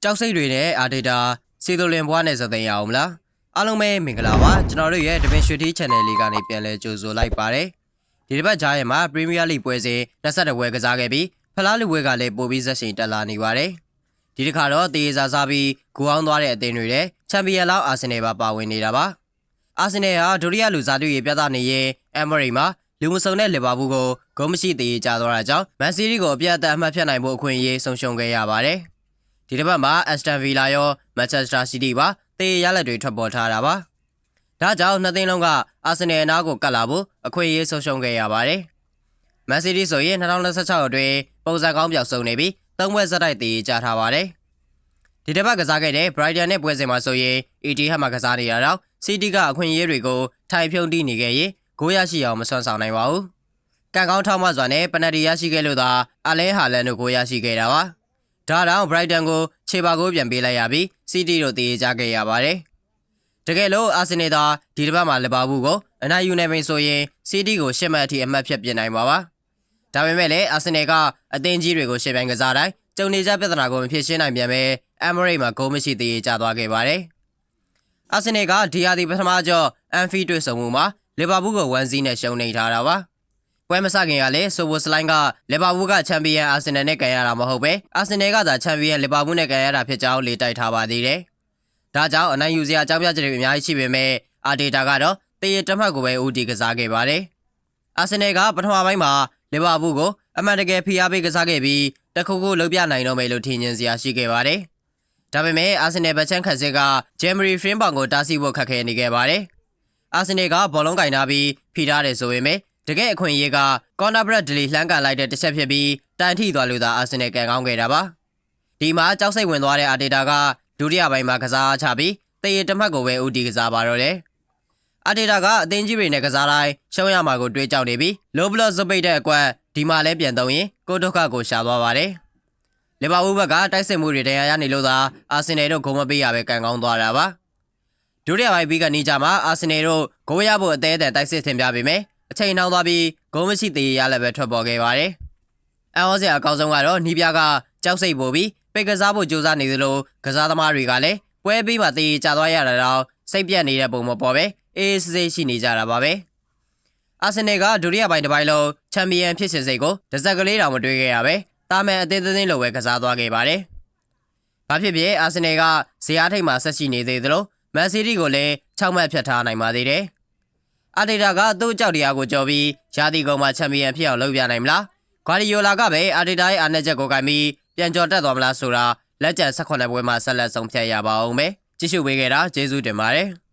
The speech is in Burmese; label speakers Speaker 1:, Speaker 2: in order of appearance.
Speaker 1: ကြောက်စိတ်တွေနဲ့အာဒေတာစီတိုလင်ဘွားနဲ့စသိမ်းရအောင်မလားအားလုံးပဲမင်္ဂလာပါကျွန်တော်တို့ရဲ့ Davin Shooty Channel လေးကနေပြန်လဲကြိုဆိုလိုက်ပါတယ်ဒီတစ်ပတ်ကြားရဲ့မှာ Premier League ပွဲစဉ်22ပွဲကစားခဲ့ပြီးဖလားလူပွဲကလည်းပိုပြီးဇက်ရှင်တက်လာနေပါတယ်ဒီတစ်ခါတော့တေးစားစားပြီးဂိုးအောင်သွားတဲ့အသင်းတွေနဲ့ချန်ပီယံလောက်အာဆင်နယ်ပါဝင်နေတာပါအာဆင်နယ်ဟာဒုတိယလူစားတွေ့ရပြသနေရင်အမရိမှာလူမစုံတဲ့လီဗာပူးကိုဂိုးမရှိသေးကြသွားတာကြောင့်မန်စီးတီးကိုအပြတ်အသတ်အမှတ်ဖြတ်နိုင်ဖို့အခွင့်အရေးဆုံးရှုံးခဲ့ရပါတယ်ဒီတစ်ပတ်မှာအက်စတန်ဗီလာရောမန်ချက်စတာစီးတီးပါတေးရလက်တွေထွက်ပေါ်ထားတာပါဒါကြောင့်နှစ်သင်းလုံးကအာဆင်နယ်အနားကိုကတ်လာဖို့အခွင့်အရေးဆုံးရှုံးခဲ့ရပါတယ်မန်စီးတီးဆိုရင်2026အတွင်းပုံစံကောင်းပြောက်ဆုံးနေပြီး၃ပွဲဇက်တိုက်တေးကြထားပါတယ်ဒီတစ်ပတ်ကစားခဲ့တဲ့ Brighton နဲ့ပွဲစဉ်မှာဆိုရင် ETH မှာကစားနေတာတော့ City ကအခွင့်အရေးတွေကိုထိုင်ဖြုံးတီးနေခဲ့ရင်ဂိုးရရှိအောင်မဆွမ်းဆောင်နိုင်ပါဘူး။ကန်ကောင်းထောက်မှစွာနဲ့ပနတီရရှိခဲ့လို့သာအလဲဟာလန်တို့ဂိုးရရှိခဲ့တာပါ။ဒါတောင် Brighton ကိုခြေပါဂိုးပြန်ပေးလိုက်ရပြီး City တို့တည်ကြခဲ့ရပါတယ်။တကယ်လို့အာဆင်နယ်သာဒီတစ်ပတ်မှာလီဗာပူးကိုအနိုင်ယူနေပြီဆိုရင် City ကို10မှတ်အထိအမှတ်ဖြတ်ပြနိုင်ပါပါ။ဒါပေမဲ့လည်းအာဆင်နယ်ကအသင်းကြီးတွေကိုရှေ့ပိုင်းကစားတိုင်းကြုံနေကြပြဿနာကိုမဖြေရှင်းနိုင်ပြန်ပဲအမ်မရိတ်မှာဂိုးမရှိသေးကြသွားခဲ့ပါတယ်။အာဆင်နယ်ကဒီယာဒီပထမကြော့အန်ဖီတွေ့ဆုံမှုမှာလီဗာပူးကို1-0နဲ့ရှုံးနေထားတာပါ။ပွဲမစခင်ကလည်းဆိုဘိုစလိုင်းကလီဗာပူးကချန်ပီယံအာဆင်နယ်နဲ့ကန်ရတာမဟုတ်ပဲအာဆင်နယ်ကသာချန်ပီယံလီဗာပူးနဲ့ကန်ရတာဖြစ်ကြောင်းလေတိုက်ထားပါသေးတယ်။ဒါကြောင့်အနိုင်ယူစရာအကြောင်းပြချက်တွေအများကြီးရှိပေမဲ့အာဒေတာကတော့တရတမှတ်ကိုပဲဦးတည်ကစားခဲ့ပါတယ်။အာဆင်နယ်ကပထမပိုင်းမှာလီဗာပူးကိုအမှန်တကယ်ဖိအားပေးကစားခဲ့ပြီးတခုခုလုံးပြနိုင်တော့မယ်လို့ထင်မြင်စရာရှိခဲ့ပါတယ်။ဒါပေမဲ့အာဆင်နယ်ဘက်ချန်ခတ်စစ်ကဂျယ်မရီဖရင်ဘောင်ကိုတားဆီးဖို့ခက်ခဲနေခဲ့ပါတယ်။အာဆင်နယ်ကဘောလုံးကင်ထားပြီးဖိထားတယ်ဆိုပေမဲ့တကယ်အခွင့်အရေးကကော်နာဘရက်ဒလီလှမ်းကန်လိုက်တဲ့တစ်ချက်ဖြစ်ပြီးတန်ထိသွားလို့သာအာဆင်နယ်ကန်ကောင်းခဲ့တာပါ။ဒီမှာကြောက်စိတ်ဝင်သွားတဲ့အာဒေတာကဒုတိယပိုင်းမှာကစားချပြီးတရတမှတ်ကိုပဲဦးတည်ကစားပါတော့တယ်။အာဒေတာကအသင်းကြီးတွေနဲ့ကစားတိုင်းရှုံးရမှာကိုတွေးကြောက်နေပြီးလိုဘလော့စပိတ်တဲ့အကွက်ဒီမှာလဲပြန်သုံးရင်ကိုဒုက္ခကိုရှာသွားပါတယ်။လီဗာပူးဘက်ကတိုက်စစ်မှုတွေတရားရနေလို့သာအာဆင်နယ်တို့ဂိုးမပေးရပဲကန်ကောင်းသွားတာပါ။ဒုတိယပိုင်းပြီးကနေကြမှာအာဆင်နယ်တို့ဂိုးရဖို့အသေးအတန်တိုက်စစ်ထင်ပြပေမဲ့အချိန်နှောင်းသွားပြီးဂိုးမရှိသေးရလည်းပဲထွက်ပေါ်ခဲ့ပါတယ်။အော်စရာအကောင်းဆုံးကတော့နီးပြကကြောက်စိတ်ပို့ပြီးပိတ်ကစားဖို့ကြိုးစားနေသလိုကစားသမားတွေကလည်းပွဲပြီးမှတေးကြသွားရတာတော့စိတ်ပြတ်နေတဲ့ပုံမပေါ်ပဲအေးစေးရှိနေကြတာပါပဲ။အာဆင်နယ်ကဒုတိယပိုင်းတစ်ပိုင်းလုံးချန်ပီယံဖြစ်စဉ်စိတ်ကိုတစ်စက်ကလေးတောင်မတွေးခဲ့ရပဲတာမန်အသေးသေးလိုပဲကစားသွားခဲ့ပါတယ်။ဘာဖြစ်ဖြစ်အာဆင်နယ်ကဇီယာထိတ်မှာဆက်ရှိနေသေးသလိုမန်စီးတီးကိုလည်း6မှတ်ဖြတ်ထားနိုင်ပါသေးတယ်။အာဒေတာကသူ့ကြောက်တရားကိုကြော်ပြီးရာသီကုန်မှာချန်ပီယံဖြစ်အောင်လုပ်ပြနိုင်မလား။ဂွာဒီယိုလာကပဲအာဒေတာရဲ့အားနည်းချက်ကိုကင်ပြီးပြန်ကြော်တက်သွားမလားဆိုတာလက်ကျန်18ပွဲမှာဆက်လက်ဆုံးဖြတ်ရပါအောင်မယ်။ကြည့်ရှုပေးခဲ့တာကျေးဇူးတင်ပါတယ်။